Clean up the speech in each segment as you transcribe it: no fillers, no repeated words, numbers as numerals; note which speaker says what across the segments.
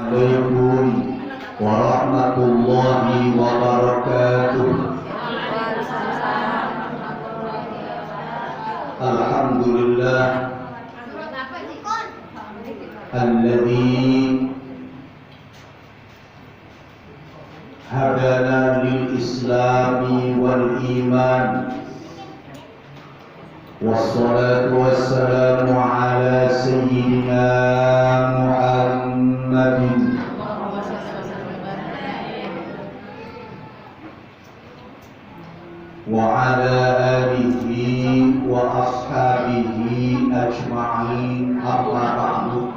Speaker 1: Assalamualaikum warahmatullahi wabarakatuh. Alhamdulillah alladzi hadana lil islami wal iman. Wassalatu wassalamu ala sayyidina Muhammadin wa ala alihi wa ashabihi ajma'in, amma ba'du.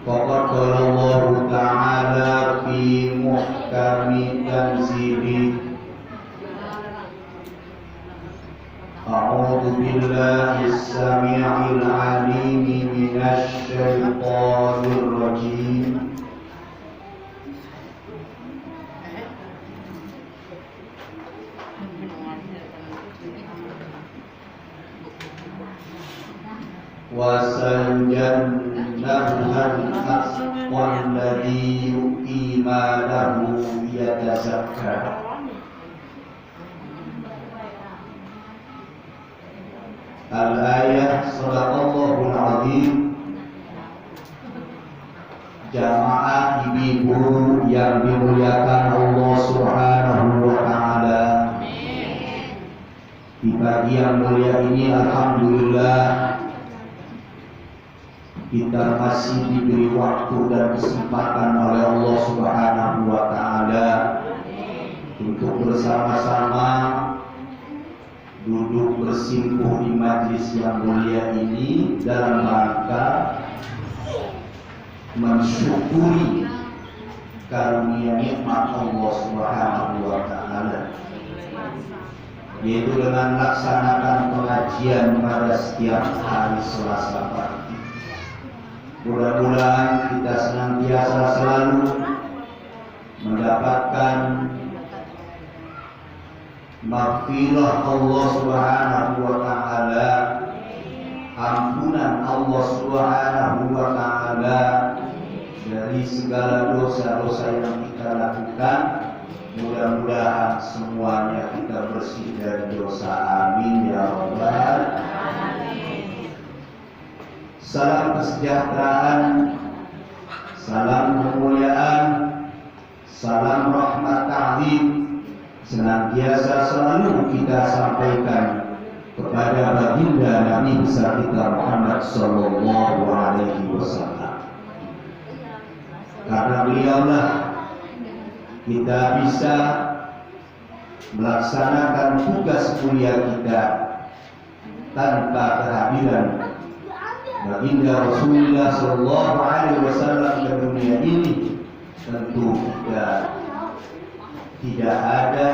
Speaker 1: Faqad qala Allah Ta'ala fi muhkami tanzilih. A'udzu billahi as-sami'il 'alim minasy syaithanir rajim. Wasanjannahal aqwan ladzi yu'ti malahu yatazakka. Al-ayah sadaqallahul azim. Jamaah ibu-ibu yang dimuliakan Allah Subhanahu wa ta'ala, di pagi yang mulia ini alhamdulillah kita masih diberi waktu dan kesempatan oleh Allah Subhanahu wa ta'ala untuk bersama-sama duduk bersimpuh di majlis yang mulia ini dalam rangka mensyukuri karunia nikmat Allah Subhanahu wa ta'ala, yaitu dengan melaksanakan pengajian pada setiap hari Selasa pagi. Mudah-mudahan kita senantiasa selalu mendapatkan maghfirah Allah Subhanahu wa ta'ala, ampunan Allah Subhanahu wa ta'ala dari segala dosa-dosa yang kita lakukan. Mudah-mudahan semuanya kita bersih dari dosa. Amin ya rabbal alamin. Salam kesejahteraan, salam kemuliaan, salam rahmat ta'zim senantiasa selalu kita sampaikan kepada baginda Nabi besar kita Muhammad sallallahu alaihi wasallam. Karena beliaulah kita bisa melaksanakan tugas mulia kita. Tanpa kehadiran baginda Rasulullah sallallahu alaihi wasallam ke dunia ini, tentu kita tidak ada,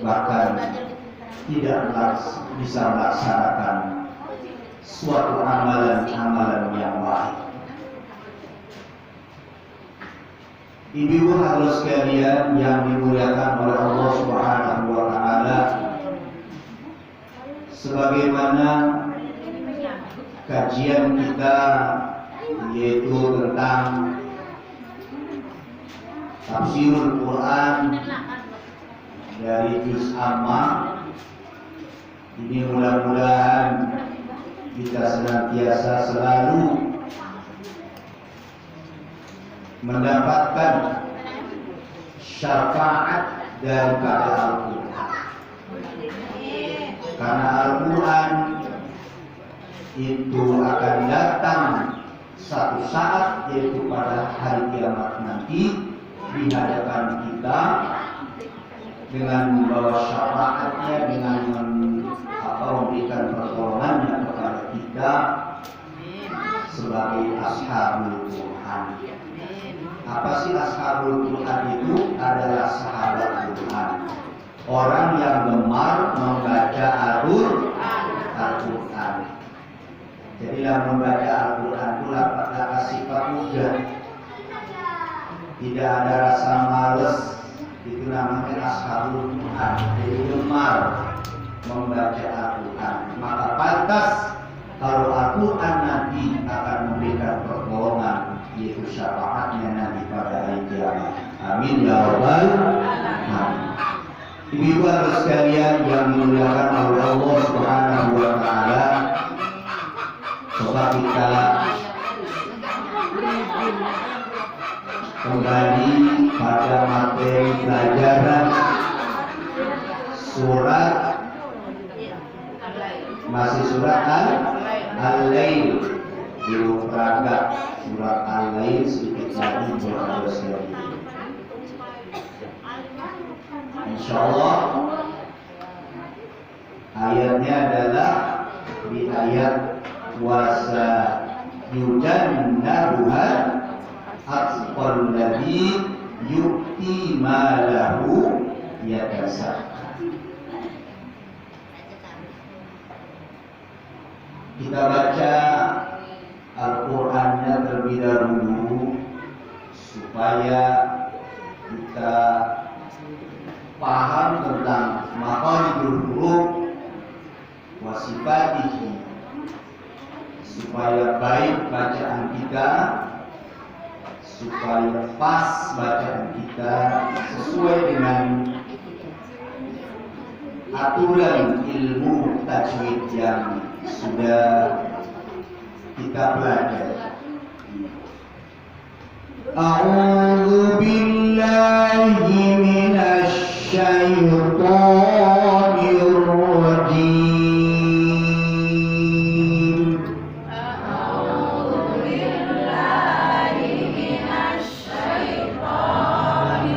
Speaker 1: bahkan tidak bisa melaksanakan suatu amalan-amalan yang baik. Ibu-ibu hadirin sekalian yang dimuliakan oleh Allah Subhanahu wa ta'ala, sebagaimana kajian kita yaitu tentang tafsirul Quran dari juz amma ini, mudah-mudahan kita senantiasa selalu mendapatkan syafaat daripada Al-Quran. Karena Al-Quran itu akan datang satu saat, yaitu pada hari kiamat nanti, di hadapan kita dengan membawa syafaatnya, dengan memberikan pertolongannya kepada kita sebagai ashabul Quran. Apa sih ashabul Quran itu? Adalah sahabat Quran, orang yang gemar membaca Al-Quran. Jadi yang membaca Al-Quran itu dapat sifat mudah, tidak ada rasa males, itu namanya ashabul Quran. Jadi gemar membaca Al-Quran. Lantas kalau Al-Quran nanti akan memberikan pertolongan, yaitu syafaatnya nanti pada hari kiamat. Amin ya rabbal alamin. Ibu-ibu sekalian yang dimuliakan oleh Allah Subhanahu wa taala, coba kita kembali pada materi pelajaran surat, masih surat Al-Lail, belum peragat surat Al-Lail, sedikit lagi berada sedikit. Insyaallah ayatnya adalah di ayat wasa yujannabuha atqal ladzi yu'ti malahu yatasakka. Kita baca Al-Qur'annya terlebih dahulu supaya kita paham tentang maqasidul huruf wa sifatihi, supaya baik bacaan kita, supaya pas bacaan kita sesuai dengan aturan ilmu tajwid yang sudah kita pelajari. A'udzu billahi minasy syaitonir rajim.
Speaker 2: A'udzu billahi minasy syaitonir rajim.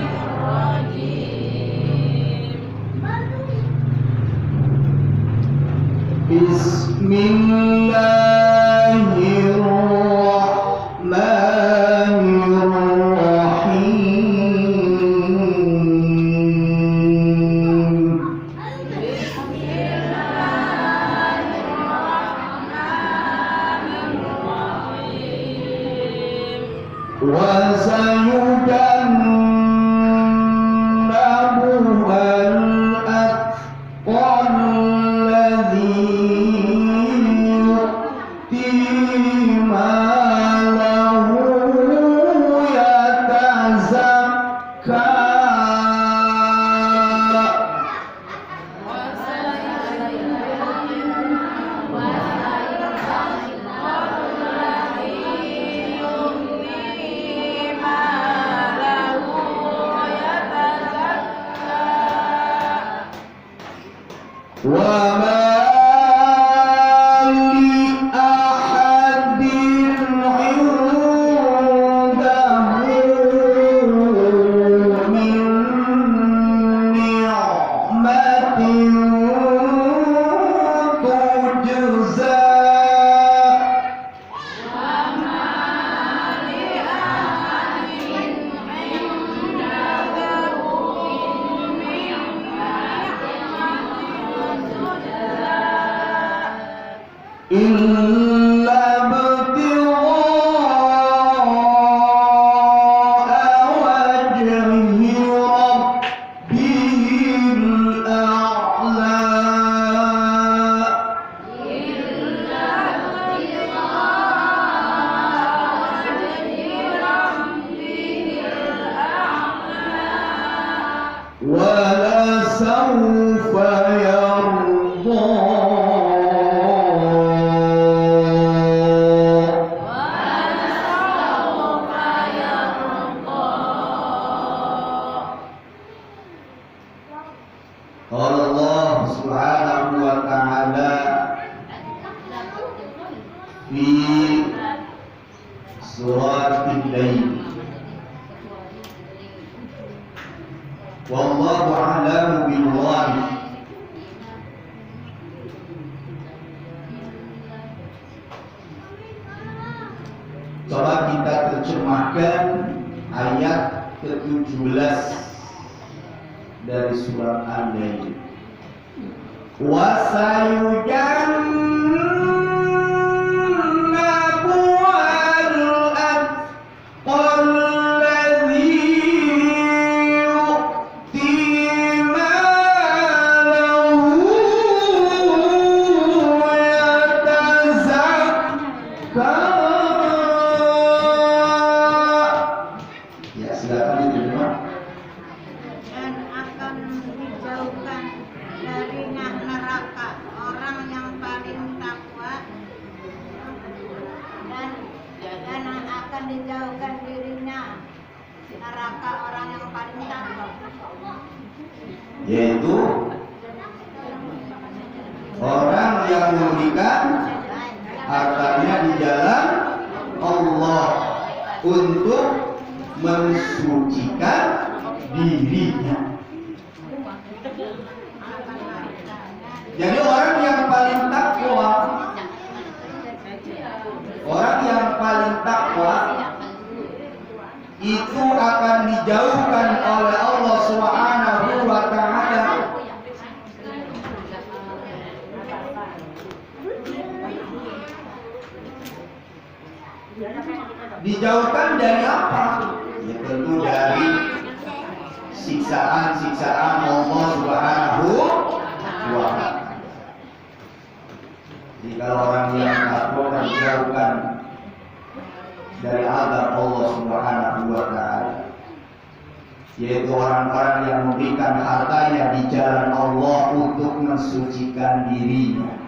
Speaker 1: Wallahu a'lamu biwari. Coba kita terjemahkan ayat ke-17 dari surat Al-Lail. Wa sayujannabuha
Speaker 2: neraka orang yang paling takwa.
Speaker 1: Yaitu orang yang memberikan hartanya di jalan Allah untuk mensucikan dirinya. Jadi orang yang paling takwa, itu akan dijauhkan oleh Allah Subhanahu wa taala. Dijauhkan dari apa? Ya tentu dari siksaan Allah Subhanahu wa taala. Jika orang yang takwa dijauhkan dari azab Allah Subhanahu wa taala, yaitu orang-orang yang memberikan hartanya di jalan Allah untuk mensucikan dirinya.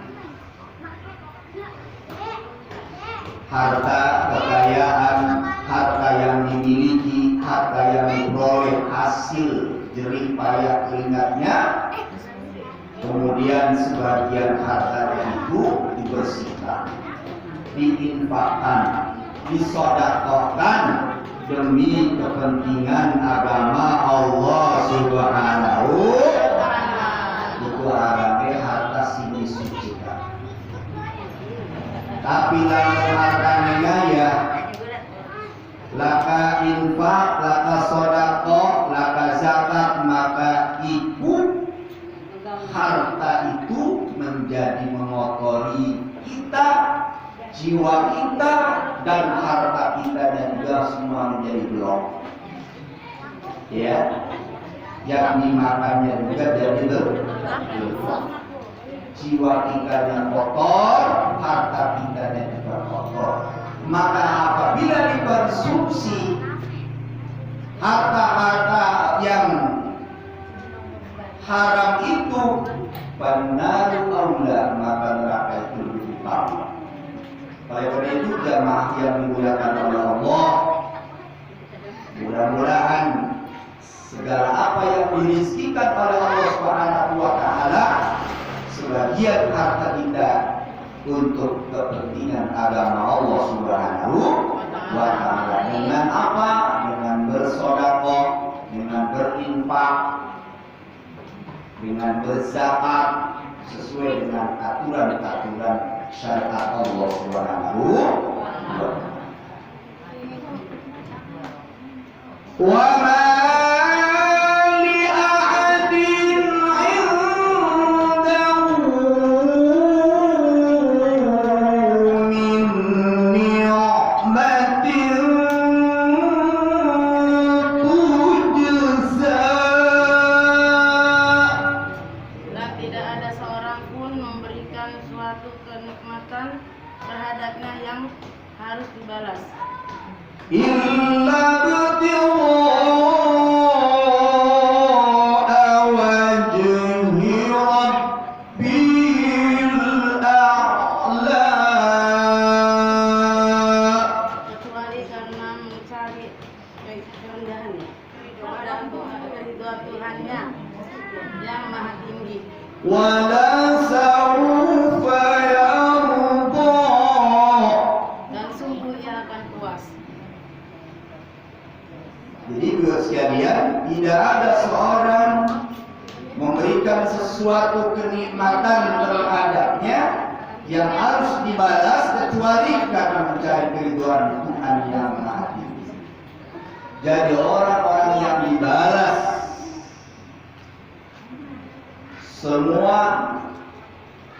Speaker 1: Harta kekayaan, harta yang dimiliki, harta yang diperoleh hasil jerih payah keringatnya, kemudian sebagian harta itu dibersihkan, diinfakkan, disedekahkan demi kepentingan agama Allah Subhanahu wa taala. Itu arane harta sing disucikan. Tapi lamun hartanya ya laka infak, laka sedekah, laka zakat, maka ikut harta itu menjadi mengotori kita, jiwa kita, dan harta kita, dan juga semua menjadi blok. Ya, yang dimakannya juga jadi blok. Jiwa kita yang kotor, harta kita juga kotor. Maka apabila dikonsumsi harta-harta yang haram itu, benar aula, maka neraka itu lebih utama. Oleh karena itu jamaah yang dimuliakan oleh Allah, mudah-mudahan segala apa yang dirizkikan oleh Allah Subhanahu wa taala, sebagian harta kita untuk kepentingan agama Allah Subhanahu wa taala. Dengan apa? Dengan bersedekah, dengan berinfak, dengan berzakat sesuai dengan aturan-aturan syariat Allah Subhanahu wa taala. Wa ma
Speaker 2: terhadapnya yang harus dibalas.
Speaker 1: Illa wajhi rabbil a'la,
Speaker 2: kecuali karena mencari kerendahannya dan keridhaan Tuhannya yang maha tinggi.
Speaker 1: Wala sawfa sekalian, tidak ada seorang memberikan sesuatu kenikmatan terhadapnya yang harus dibalas kecuali karena mencari keridhaan Tuhan yang maha tinggi. Jadi orang-orang yang dibalas semua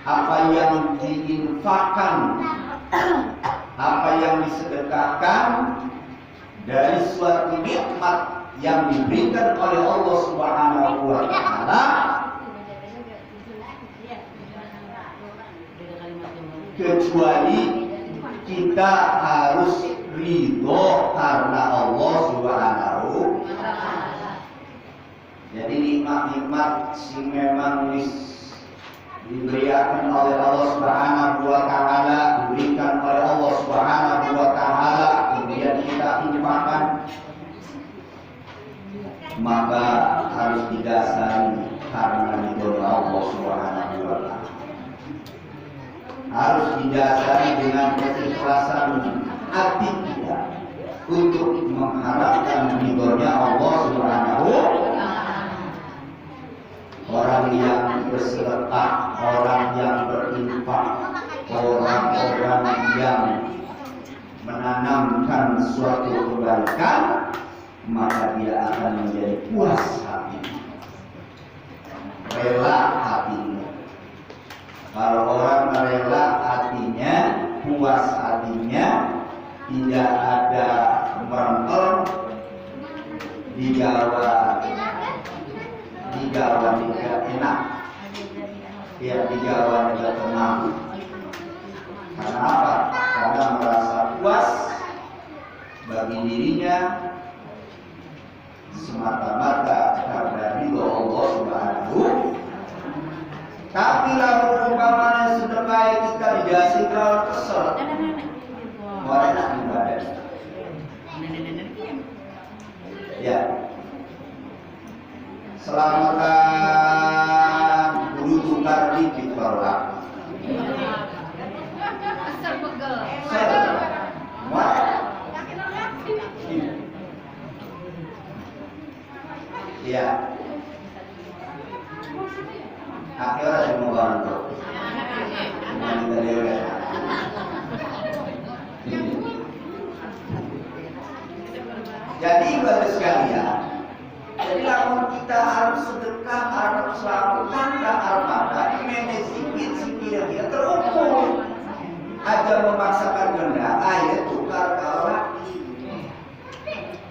Speaker 1: apa yang diinfakkan, apa yang disedekahkan dari suatu nikmat yang diberikan oleh Allah Subhanahu wa taala, kecuali kita harus ridho karena Allah Subhanahu wa taala. Jadi nikmat-nikmat sing memang diberikan oleh Allah Subhanahu wa taala, diberikan oleh Allah Subhanahu wa taala, kemudian kita infakkan, harus didasari dengan keikhlasan hati kita untuk mengharapkan ridhonya Allah Subhanahu. Orang yang bersedekah, orang yang berinfak, orang-orang yang menanamkan suatu kebaikan, maka dia akan menjadi puas hati, rela hatinya. Kalau orang rela hatinya, puas hatinya, tidak ada merengkel, digawa tidak enak, ya digawa tidak tenang. Karena apa? Karena merasa puas bagi dirinya semata-mata karena ridho Allah Subhanahu. Tapi lalu umpamanya sedekah kita dikasih kalau kesel, mau enak ibadah. Ya, selamatan guru tukar di Pitolak.
Speaker 2: Asal pegel.
Speaker 1: Iya. Akhirnya semua bantu. Jadi ibadah sekalian, jadi lamun kita harus sedekah, harus selamatan, harus makan, manage sikit terukur. Aja memaksakan kehendak, ayat tukar kalau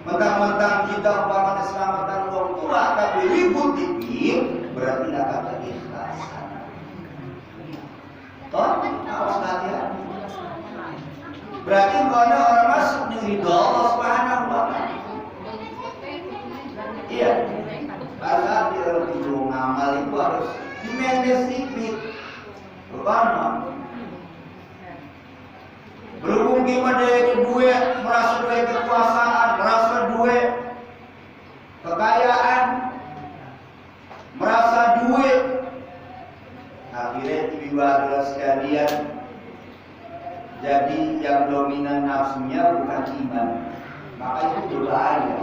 Speaker 1: mentang-mentang kita umpamanya selamatan orang tua tapi ribut dikit, berarti tidak ada keikhlasan. Toh, awas hati-hati. Berarti kalau orang masuk di ridho Allah Subhanahu wa Ta'ala. Iya. Karena di ngamal itu harus dimanage dikit. Bagaimana? Berhubung gimana dari duit, merasa duit kekuasaan, merasa duit kekayaan, merasa duit, akhirnya ibu-ibu sekalian, jadi yang dominan nafsunya bukan iman, maka itu berbahaya.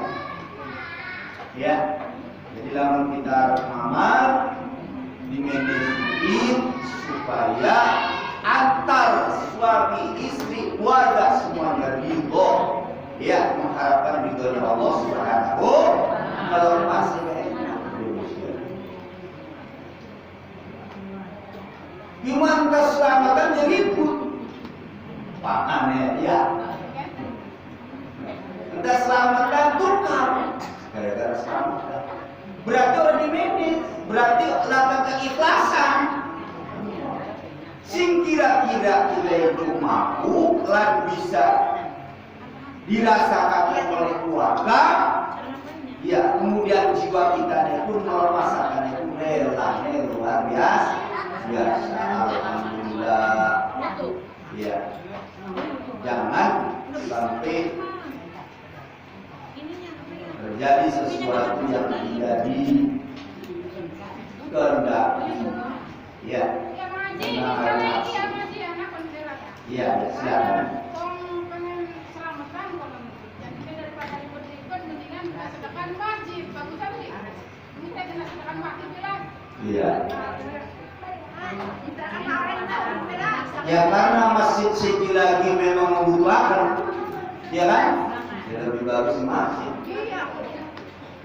Speaker 1: Ya, jadi lamun kita harus amal, dimanage supaya antar suami istri keluarga semuanya ridho, ya mengharapkan ridhonya Allah Subhanahu. Kalau masih enak, gimana keselamatan jadi ribut, pangan ya. Kita selamatan tukar, gara-gara selamatan. Berarti orang dimanage, berarti latah keikhlasan. Sing kira-kira kita itu mampu lan bisa dirasakan oleh keluarga, ya kemudian jiwa kita pun merasakan itu rela, luar biasa. Alhamdulillah. Ya, jangan sampai terjadi sesuatu yang tidak dikehendaki. Ya. Iya, silakan. Iya. Ya karena masjid sekali lagi memang membutuhkan, ya kan? Ya lebih bagus masjid.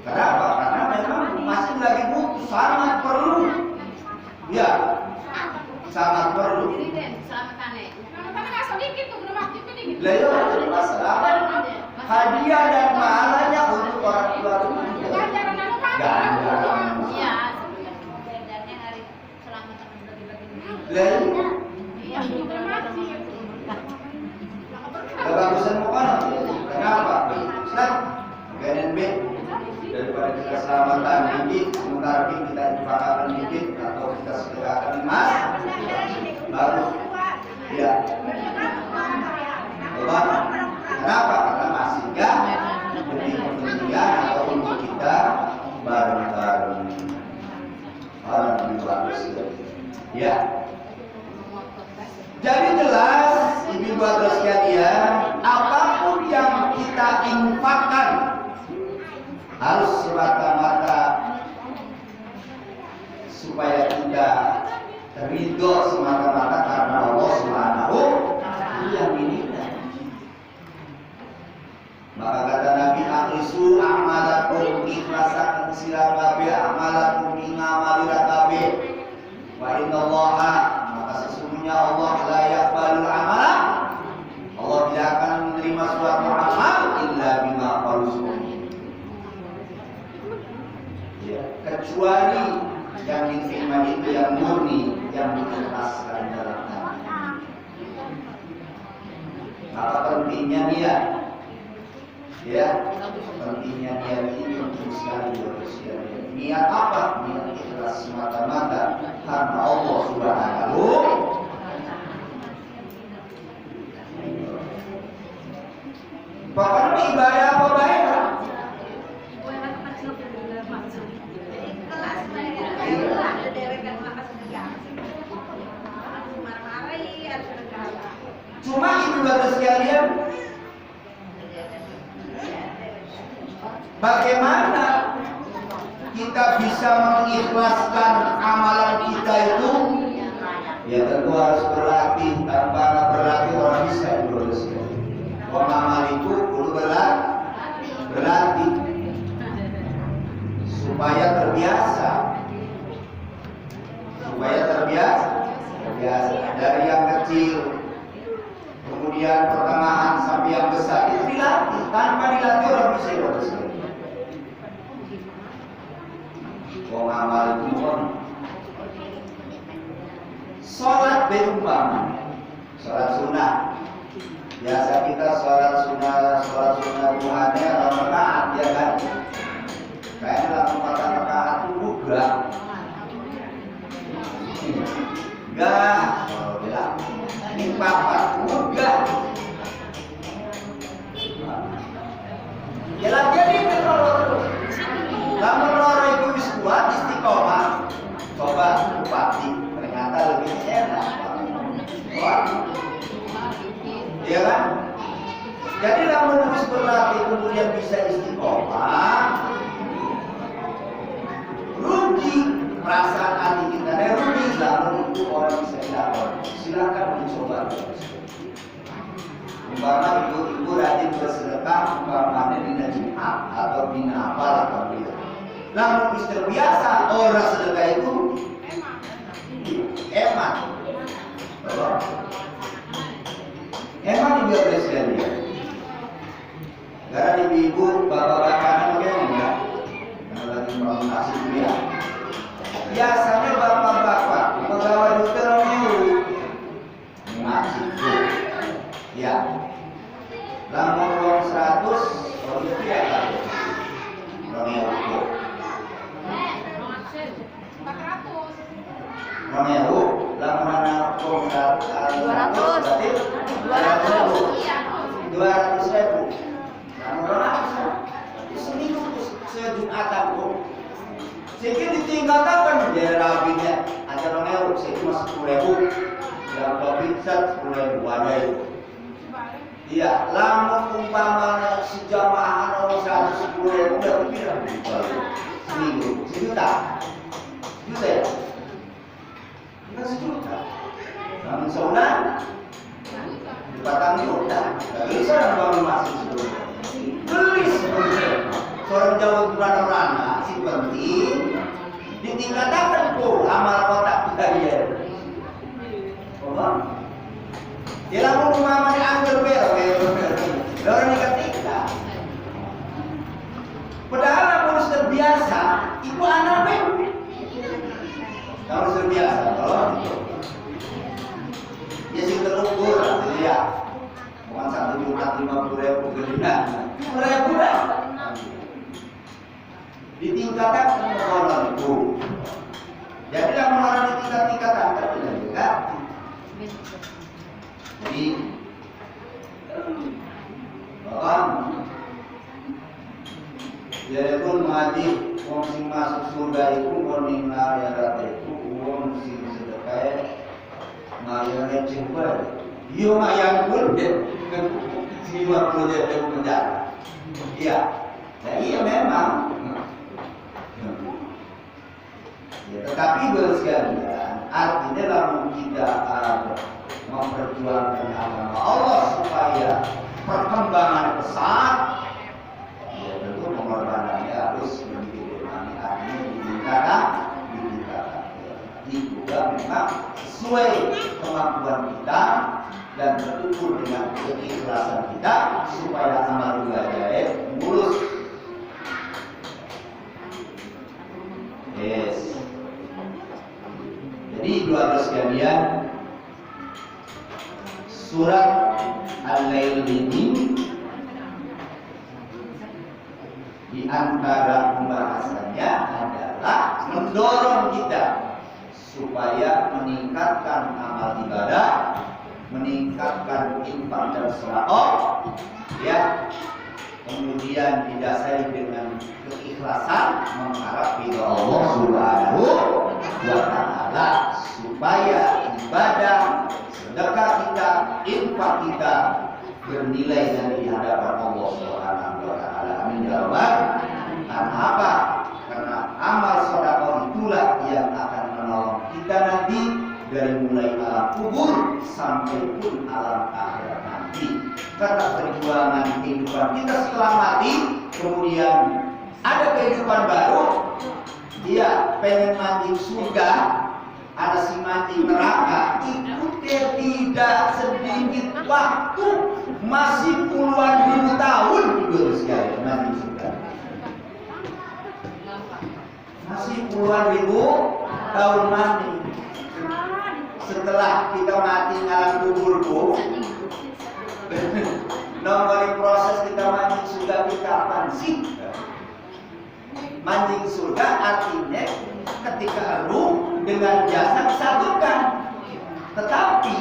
Speaker 1: Kenapa? Karena memang masjid lagi butuh, sangat perlu. Ya. Sangat perlu. Lah ya jadi masalah. Hadiah dan pahalanya untuk orang tua rumah. Ganjaran.
Speaker 2: Iya. Bedanya hari selamatan bagi-bagi.
Speaker 1: Lah iya. Kebagusan makanan. Kenapa? Ustaz, bagian B daripada kita selamatan dikit, sementara kita infakkan dikit atau kita sedekahkan emas, baru ya. Kenapa? Karena masih gak demi kepentingan atau untuk kita bareng-bareng. Orang lebih bagus ya. ridho semata-mata karena Allah Subhanahu yang dinilai. Maka kata Nabi, akhlisu a'malakum, ikhlasaken sira kabeh amalakum ing amali kabeh. Wa innallaha, maka sesungguhnya Allah la yaqbalul amala, Allah tidak akan menerima suatu amal illa bima khalusun. Ya, kecuali yang diterima itu yang murni, yang diikhlaskan dalam hati. Maka pentingnya niat. Ya, pentingnya niat ini penting sekali bagi sekalian. Niat apa? Niat ikhlas semata-mata karena Allah Subhanahu. Pokoknya ibadah apa baik? Cuma itu bagi sekalian. Bagaimana kita bisa mengikhlaskan amalan kita itu? Ya tentu harus berlatih. Tanpa berlatih orang bisa lulus. Amal itu perlu berlatih supaya terbiasa. Dari yang kecil, kemudian pertengahan sampai yang besar itu dilatih. Tanpa dilatih orang bisa lulus. Amal itu pun sholat berumpama sholat sunnah. Biasa kita sholat sunnah Tuhannya rakaat, ya kan? Kayaknya 8 rakaat itu juga enggak, kalau bilang ini 4 enggak. Ya latihan ini lamun loro itu wis kuat istiqomah. Coba bupati ternyata lebih enak. Ya kan? Jadi lamun wis berlatih kemudian bisa istiqomah, rugi perasaan hati kita. Rugi lamun itu orang bisa dapat. Silakan dicoba. Umpama ibu rajin bersedekah, umpamanya bina Jumat atau bina apalah kamu. Lamun wis terbiasa orang sedekah itu emak. Emang juga presiden ya. Karena ibu-ibu, bapak-bapak mungkin enggak. Karena lagi presentasi dia. Biasanya bapak-bapak pegawai dokter dulu ngaji. Ya. Lamun uang 100, kalau itu ya kan. Romeo. Romeo, lamun anak uang 200 berarti 200.000. Lamun 200 seminggu sejumatan tuh. Sedikit ditinggalkan biar rapinya. Ada Romeo, sedikit masuk 10.000. Yang kopi 10.000 ada itu. Iya, lamun umpamanya sejamaah nomor 110.000 udah berapa seminggu? Sejuta ya? Bukan sejuta. Namun sebulan 4 juta. Gak bisa orang masuk sebelumnya. Beli sebelumnya. Seorang jauh berana-rana si penting ditingkatkan kok amal kotak budaya. Ya lamun umpama diambil orang ketika. Padahal lamun terbiasa, ibu anak kalau terbiasa, kalau ya sih terukur, ya. Bukan 1.50.000 gede, 10.000 dah. Ditingkatkan honor itu. Jadi lamun orang ditingkat-tingkatkan kan juga. Jadi dia pun mati, wong sing masuk surga itu warning akhirat itu wong sing sedekah mayar receh bae. Iya mayar pun deh, 50 juta penjara. Iya, nah iya memang. Ya, tetapi sekalian Artinya lalu kita memperjuangkan agama Allah supaya perkembangan pesat, ya tentu pengorbanannya harus lebih dari artinya ditingkatkan. Itu juga memang sesuai kemampuan kita dan terukur dengan keikhlasan kita supaya amal ibadah mulus. Yes. Jadi 12 sekalian, surat Al-Lail ini di antara pembahasannya adalah mendorong kita supaya meningkatkan amal ibadah, meningkatkan infak dan sedekah, ya. Kemudian didasari dengan keikhlasan mengharap ridha Allah Subhanahu wa taala supaya ibadah, sedekah kita, infak kita bernilai dan di hadapan Allah Subhanahu wa taala. Amin ya rabbal alamin. Karena apa? Karena amal sedekah itulah yang akan menolong kita nanti dari mulai alam kubur sampai pun alam akhirat nanti. Karena perjuangan kehidupan kita setelah mati, kemudian ada kehidupan baru, dia pengen mandi surga, ada si mandi neraka, itu tidak sedikit waktu, masih puluhan ribu tahun juga sekali mandi surga. Masih puluhan ribu tahun mandi. Setelah kita mati ngalam kubur bu, nomor proses kita mancing surga kita kapan sih? Mancing surga artinya ketika ruh dengan jasad disatukan. Tetapi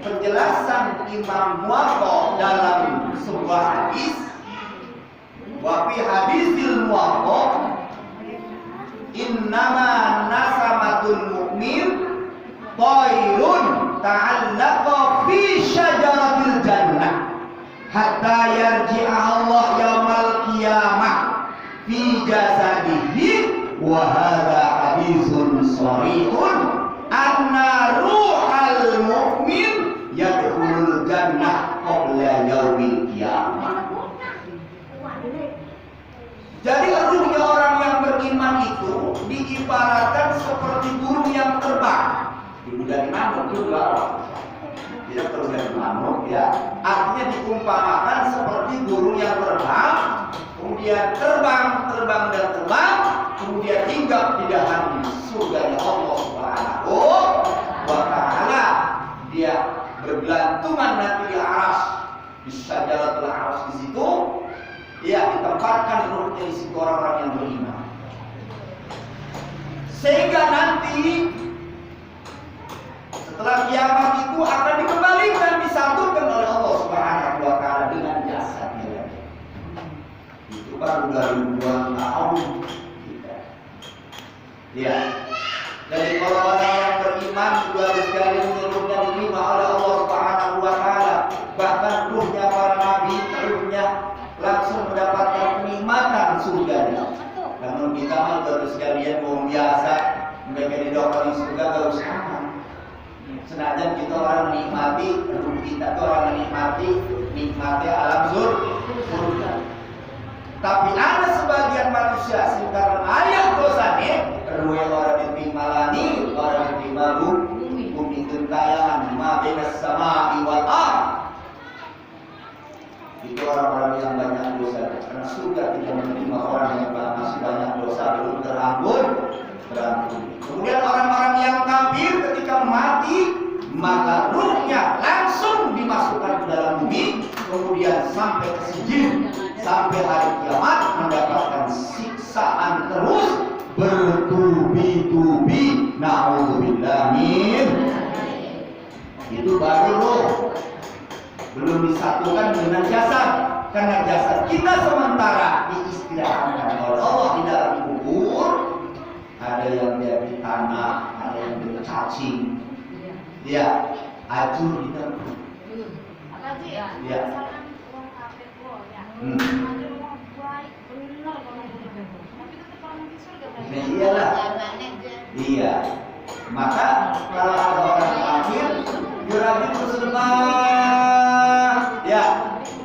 Speaker 1: penjelasan Imam Muwatta dalam sebuah hadis, wa fi hadisil Muwatta, innama nasamatul mu'min tairun ta'allaqa fi syajaratil jannah hatta yarji'a Allah yaumal qiyamah fi jasadihi wa hadha haditsun sharihun anna ruhal mu'min yadkhulul jannah qabla yaumil qiyamah. Jadi ruhnya orang yang beriman itu diibaratkan seperti burung yang terbang. Ibu dari manuk juga, tidak perlu dari manuk ya. Artinya diumpamakan seperti burung yang terbang, kemudian terbang, kemudian hinggap di dalam surganya Allah Subhanahu wa taala. Dia bergelantungan nanti di aras, di syajaratul aras di situ. Ya, ditempatkan ruhnya di situ orang-orang yang beriman. Sehingga nanti setelah kiamat itu akan dikembalikan, disatukan oleh Allah Subhanahu wa taala dengan jasadnya. Itu baru dari ribuan tahun kita. Ya. Jadi kalau orang yang beriman juga harus sekali ruhnya diterima oleh Allah Subhanahu wa taala. Bahkan ruhnya para nabi, ruhnya langsung mendapatkan kenikmatan surga. Namun kita mah terus sekalian orang biasa, mereka didoakan surga gak usah. Senajan kita orang menikmati, kita tuh orang nikmati alam surga. Tapi ada sebagian manusia sekarang ayat dosanya, ruwe orang diterima lani, orang diterima bumi gentayangan, ma bainas sama'i wal ardh. Itu orang-orang yang banyak dosa. Karena surga tidak menerima orang yang masih banyak dosa belum terampun. Kemudian orang-orang yang kafir ketika mati, maka ruhnya langsung dimasukkan ke dalam bumi, kemudian sampai ke sijil, sampai hari kiamat mendapatkan siksaan terus bertubi-tubi. Na'udzubillah min. Itu baru ruh. Belum disatukan dengan jasad, karena jasad kita sementara diistirahatkan oleh Allah di dalam kubur. Ada yang dia di tanah, ada yang di cacing, dia acur di dalam. Ya. Iyalah. Iya. Maka kalau ada orang kafir, dia rajin bersedekah, ya.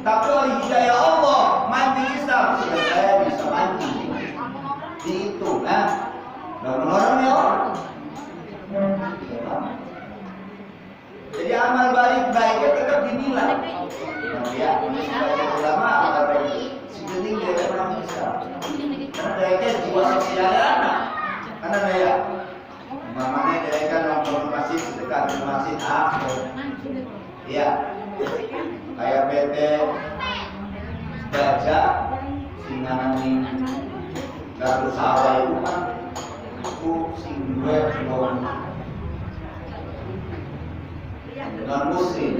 Speaker 1: Tapi oleh hidayah Allah, mandi Islam, sudah saya bisa mandi. Itu, nah, bangun orang ya orang. Jadi amal baiknya tetap dinilai. Ya, ulama apa sebenarnya dia orang Islam. Karena mereka jiwa sosialnya anak. Karena dia, mamanya dia kan orang masjid sedekah di masjid ya, kayak PT baca singanani gardu sawah itu kan itu singwe non muslim,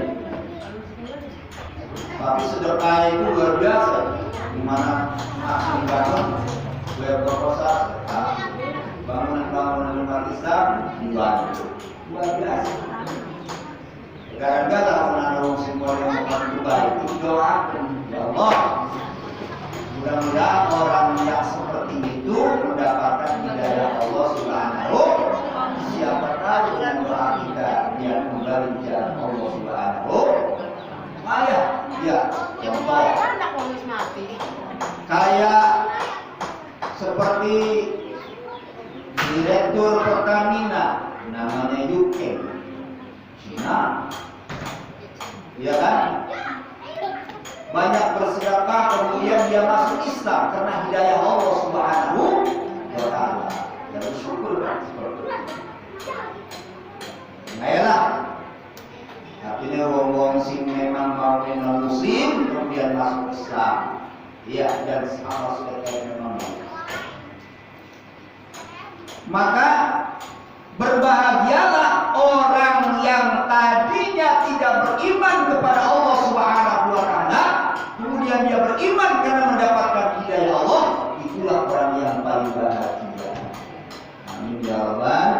Speaker 1: tapi sedekah itu luar biasa. Dimana asli bangun berproposal bangunan umat Islam dibantu luar biasa. Gara-gara kalau muslim yang mau baik itu doakan ya Allah, mudah-mudahan orang yang seperti itu mendapatkan hidayah Allah Subhanahu. Siapa tahu dengan doa kita dia kembali di jalan Allah Subhanahu. Ya, contoh kayak seperti direktur Pertamina namanya Yuke Cina, ya kan? Banyak bersedekah kemudian dia masuk Islam karena hidayah Allah Subhanahu wa taala. Ya bersyukur kan seperti itu. Nah, artinya wong-wong sing memang mau non muslim kemudian masuk Islam. Iya, dan sama sedekah memang. Maka berbahagialah orang yang tadinya tidak beriman kepada Allah Subhanahu wa taala, kemudian dia beriman karena mendapatkan hidayah Allah, itulah orang yang paling bahagia. Amin ya rabbal.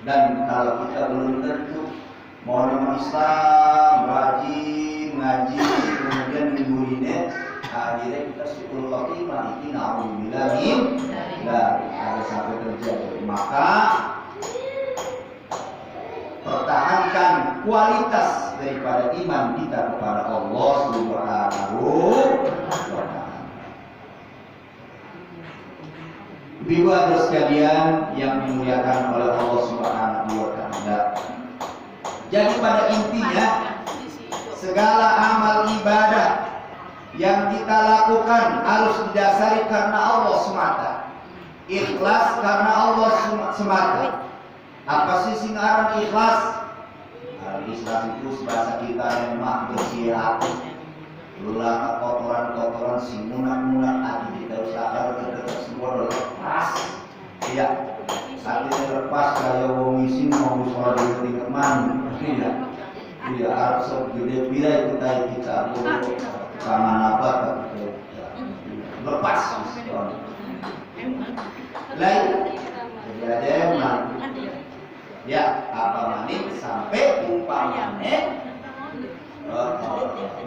Speaker 1: Dan kalau kita belum tentu mau nama Islam, rajin ngaji, kemudian minggu ini akhirnya kita syukur khotimah ini na'udzubillah min ada sampai terjadi. Maka pertahankan kualitas daripada iman kita kepada Allah Subhanahu wa taala. Ibu dan sekalian yang dimuliakan oleh Allah Subhanahu wa taala. Jadi pada intinya segala amal ibadah yang kita lakukan harus didasari karena Allah semata. Ikhlas karena Allah semata. Apa sih singkaran ikhlas? Ikhlas itu bahasa kita memang bersih hati. Lulaka kotoran-kotoran si munak-munak hati kita usahakan terdekat semua lepas. Iya, hatinya lepas kayak wong isin mau sholat di tingkat mana? Iya, iya harus segede bila itu tadi kita kangen apa tapi lepas. Lain, jadi ada yang ya apa manis sampai umpamanya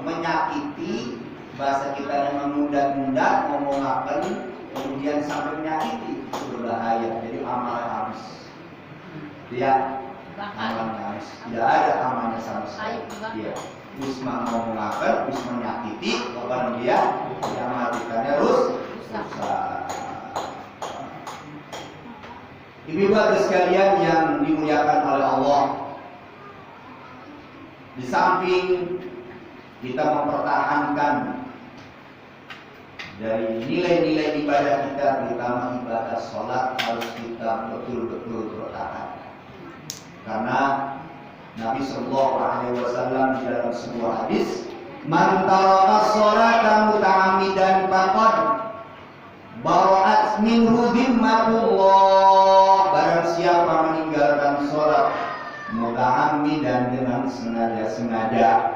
Speaker 1: menyakiti, bahasa kita yang mengundat-undat ngomong apa kemudian sampai menyakiti, itu berbahaya. Jadi amalnya habis ya, amalnya habis, tidak ada amalnya sama sekali ya. Wisma ngomong apa, wisma menyakiti kepada dia, yang matikannya rusak. Ibu bapak sekalian yang dimuliakan oleh Allah, di samping kita mempertahankan dari nilai-nilai ibadah kita, terutama ibadah sholat, harus kita betul-betul pertahankan. Karena Nabi Sallallahu Alaihi Wasallam di dalam sebuah hadis, "Man taraka sholata muta'ammidan faqad bara'at minhu dhimmatullah." Barang siapa meninggalkan sholat muta'ammidan dengan sengaja-sengaja.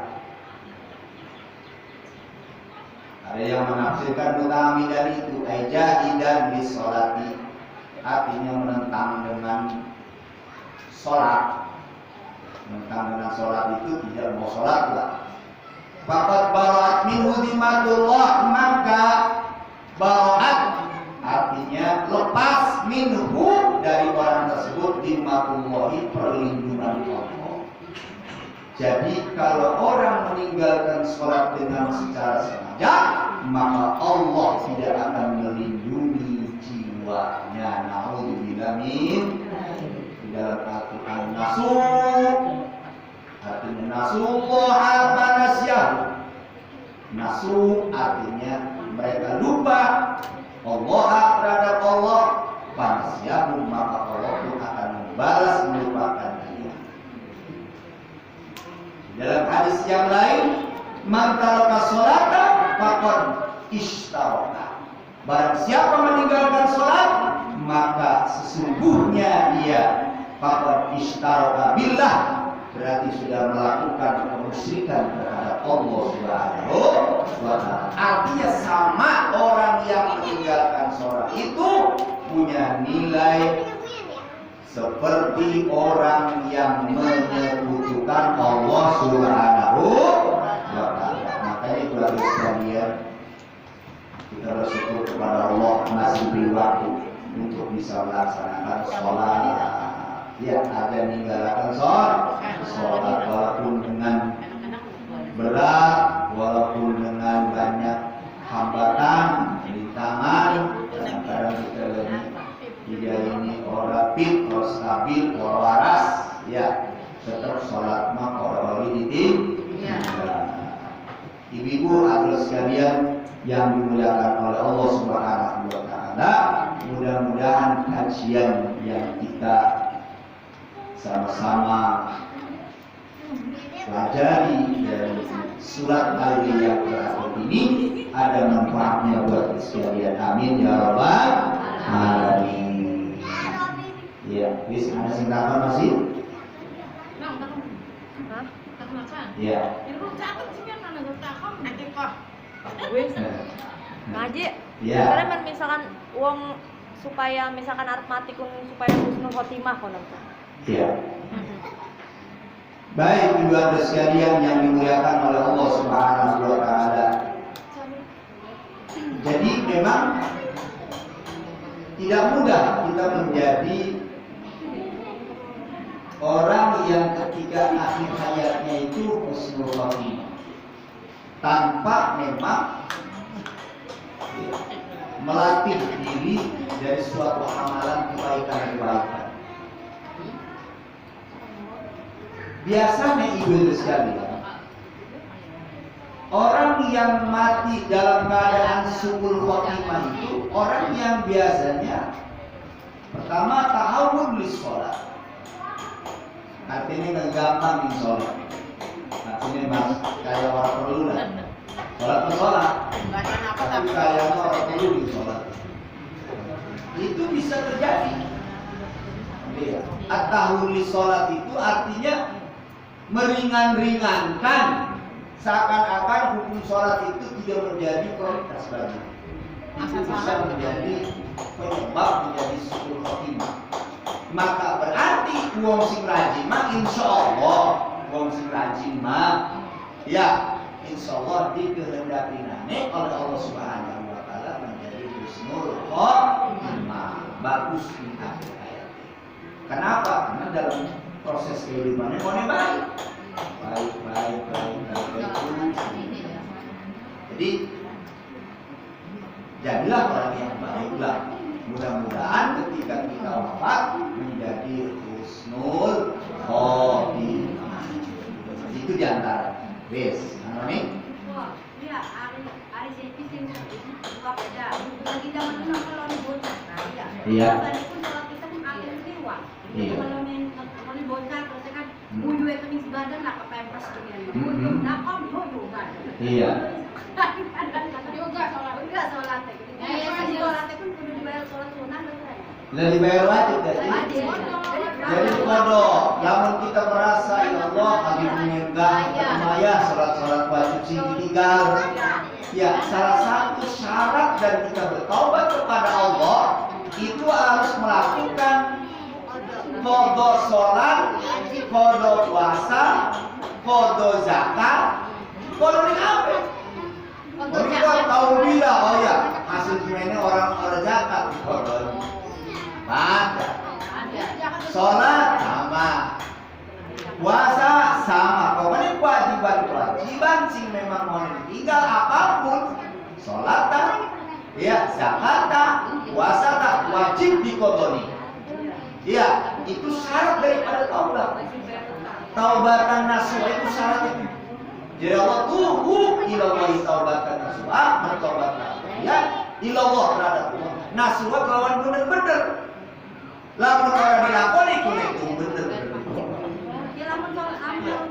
Speaker 1: Ada yang menafsirkan muta'ammidan itu jahidan di sholati, artinya menentang dengan sholat. Menentang dengan sholat itu tidak mau sholat lah. Faqad bara'at minhu dhimmatullah, maka bara'at artinya lepas minhu dari orang Jadi kalau orang meninggalkan sholat dengan secara sengaja, maka Allah tidak akan melindungi jiwanya. Naudzubillah min. Di dalam Al-Quran nasuh, artinya nasuh apa nasyah. Nasuh artinya mereka lupa Allah terhadap Allah. Panasyahum, maka Allah pun akan membalas melupakan dia. Dalam hadis yang lain, man taraka sholata faqad ishtaraka. Barang siapa meninggalkan sholat, maka sesungguhnya dia faqad ishtaraka billah, berarti sudah melakukan kemusyrikan terhadap Allah Subhanahu wa ta'ala. Artinya sama orang yang meninggalkan sholat itu punya nilai seperti orang yang menyekutukan Allah Subhanahu wa ta'ala. Makanya itu harus sekalian kita bersyukur kepada Allah masih beri waktu untuk bisa melaksanakan sholat. Ya, ada meninggalkan sholat walaupun dengan berat, walaupun dengan banyak hambatan, rintangan. Kadang-kadang kita lagi tidak ini orang fit, orang stabil, orang waras, ya tetap sholat maka orang ditinggalkan. Ibu-ibu adalah sekalian yang dimuliakan oleh Allah Subhanahu wa ta'ala. Mudah-mudahan kajian yang kita sama-sama pelajari dari surat Al-Baqarah terakhir ini ada manfaatnya buat sekalian. Amin ya rabbal alamin. Ya, wis ada singkatan masih? Ya.
Speaker 3: Ngaji.
Speaker 1: Ya.
Speaker 3: Karena misalkan uang supaya misalkan arep mati kun supaya husnul khotimah kono.
Speaker 1: Ya. Baik ibu dan sekalian yang dimuliakan oleh Allah Subhanahu wa ta'ala. Jadi memang tidak mudah kita menjadi orang yang ketika akhir hayatnya itu husnul khotimah tanpa memang melatih diri dari suatu amalan kebaikan-kebaikan. Biasanya ibu sekalian, orang yang mati dalam keadaan su'ul khotimah itu orang yang biasanya pertama tahawun li sholat, artinya gampang di sholat, artinya mas kayak orang perlu lah sholat ke sholat, tapi kayak orang perlu di sholat itu bisa terjadi. At-tahawun li sholat itu artinya meringan-ringankan, seakan-akan hukum sholat itu tidak menjadi prioritas bagi. Itu bisa menjadi penyebab menjadi su'ul khotimah. Maka berarti wong sing rajin mah insyaallah, wong sing rajin mah ya insyaallah dikehendakinane oleh Allah Subhanahu wa ta'ala menjadi husnul khotimah, bagus di akhir hayat. Kenapa? Karena dalam proses kehidupannya baik. Jadi jadilah orang yang baiklah. Mudah-mudahan ketika kita wafat menjadi husnul khotimah. Itu diantara. Wes, nih.
Speaker 2: Iya, hari sepi sih buka beda. Lagi zaman dulu kalau bocah, ya.
Speaker 1: Iya.
Speaker 2: Tadi pun kalau kita pun akan dewa.
Speaker 1: Iya.
Speaker 2: Kalau bocah terus kan buyu itu nih badan lah ke pempes gitu. Nah, om juga.
Speaker 1: Iya.
Speaker 2: Juga sholat. Sholat pun kudu dibayar sholat sunnah betul.
Speaker 1: Lah dibayar wajib tadi. Jadi kodok, namun kita merasa ya Allah lagi menyenggah maya sholat wajib sih ditinggal. Ya, salah satu syarat dan kita bertobat kepada Allah itu harus melakukan qada sholat, qada puasa, qada zakat, qada apa? Kita tahu bila oh ya hasil semuanya orang zakat qada. Sholat sama, puasa sama, pokoknya kewajiban sing memang mau ditinggal apapun, sholat tak, ya zakat tak, puasa tak, wajib dikodoni. Ya, itu syarat daripada taubat. Taubatan nasuha itu syarat itu. Jadi Allah tubuh ilallahi taubatan nasuha, bertaubatlah ya ilallah terhadap Allah. Nasuha kelawan bener-bener. Lamun orang dilakoni itu bener.
Speaker 2: Ya lamun kalau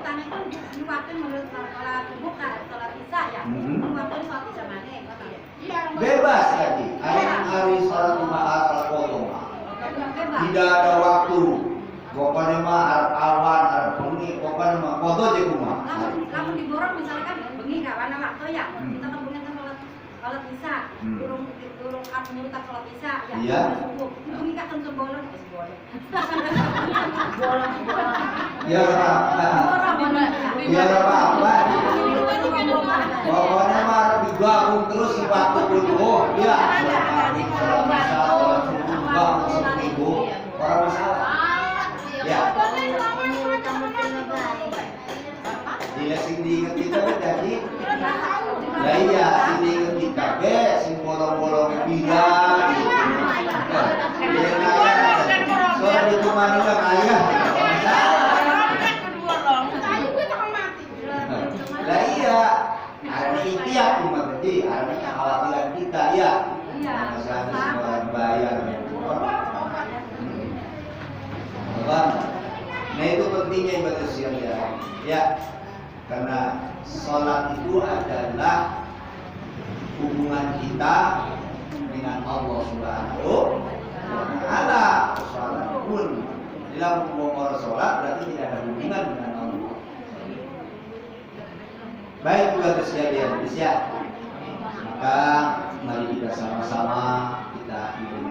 Speaker 2: tanya itu waktu menurut sholat subuh sholat isya ya. Waktu sholat isya mana?
Speaker 1: Bebas lagi. Hari sholat Jumat al-Qadha. Tidak ada waktu. Pokoknya mah arep awan, arep bengi, pokoknya mah qadha aja kumaha.
Speaker 2: Lamun diborong misalkan bengi kawan waktu ya. Kita kan punya sholat isya. Durung menurut sholat isya ya.
Speaker 1: Iya.
Speaker 2: Bengi kan sebolong.
Speaker 1: Ya apa? Pokoknya mah digabung terus di waktu itu. Ya. Orang masalah. Ya. Sing diinget kita jadi. Lah iya, sing diinget kita be, sing bolong-bolong pindah. Soal itu mana kan ayah. Lah iya, ada ikhtiar cuma berarti ada kekhawatiran kita ya. Masih ada semua bayar. Nah itu pentingnya ibadah siang ya, karena sholat itu adalah hubungan kita dengan Allah Subhanahu wa Ta'ala. Sholat pun dalam orang sholat berarti tidak ada hubungan dengan Allah. Baik ibadah siang ya, maka mari kita sama-sama kita ibadah.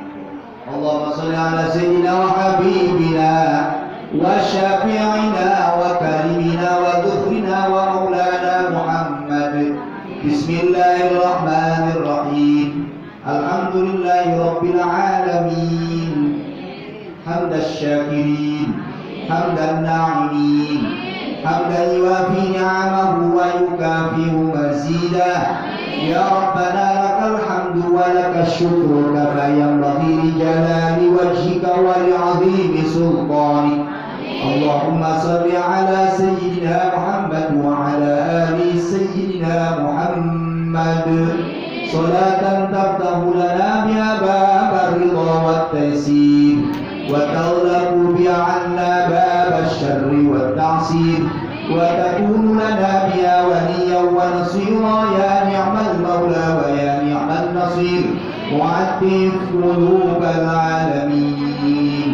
Speaker 1: Allahumma sholli ala sayyidina wa habibina wa syafi'ina wa karimina wa dhufrina wa maulana Muhammad. Bismillahirrahmanirrahim. Alhamdulillahi rabbil alamin. Hamdas syakirin, hamdan na'imin, hamdan yuwafi ni'amahu wa yukafi'u mazidah. Ya Rabbana lakal hamdu wa lakas syukru kama yanbaghi li jalali wajhika wa li 'azimi sultanik. Allahumma shalli ala sayyidina Muhammad wa ala ali sayyidina Muhammad. Salatan taftahu lana biha babar ridha wat taysir wa taghlaqu biha 'anna babasy syarri wat ta'sir. وتكون لنا بها وليا ونصيرا يا نعم المولى ويا نعم النصير. وعتب قلوب العالمين،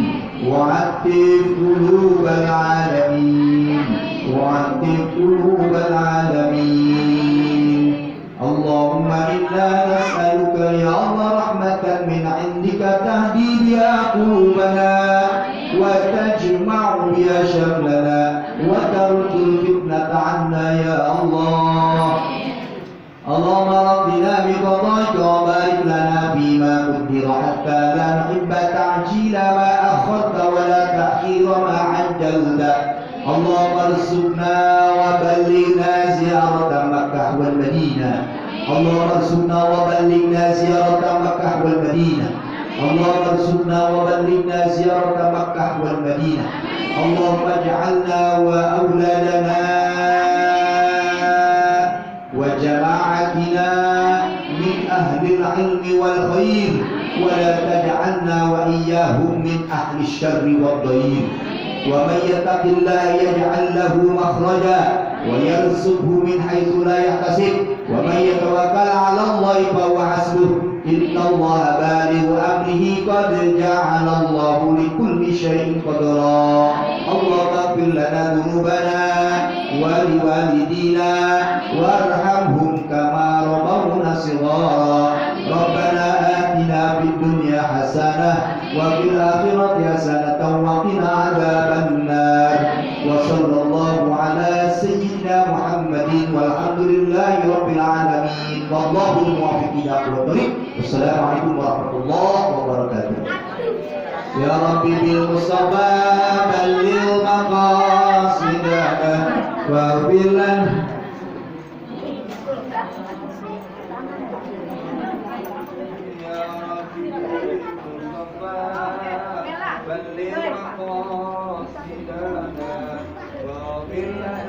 Speaker 1: وعتب قلوب العالمين، وعتب قلوب العالمين. اللهم إنا نسألك يا الله رحمة من عندك تهدي بها قلوبنا وتجمع بها شملنا وترد الفتنة عنا يا الله. اللهم رضنا بقضائك وبارك لنا فيما قدر حتى لا نحب تعجيل ما أخرت ولا تأخير ما عجلت. اللهم ارزقنا وبلغنا زيارة مكة والمدينة. اللهم ارزقنا وبلغنا زيارة مكة والمدينة. اللهم ارزقنا وبلغنا زيارة مكة والمدينة. اللهم اجعلنا وأولادنا وجماعتنا من أهل العلم والخير، ولا تجعلنا وإياهم من أهل الشر والضير. ومن يتق الله يجعل له مخرجا ويرزقه من حيث لا يحتسب، ومن يتوكل على الله فهو حسبه. إن الله بالغ أمره قد جعل الله لكل شيء قدرا. اللهم اغفر لنا ذنوبنا ولوالدينا وارحمهم كما ربونا صغارا. ربنا آتنا في الدنيا حسنة وفي الآخرة حسنة وقنا عذاب النار. وصلى الله على سيدنا محمد والحمد لله رب العالمين. والله الموفق إلى أقوى الطريق. السلام عليكم ورحمة الله وبركاته. يا ربي بالمصطفى بلغ مقاصدنا واغفر لنا Pero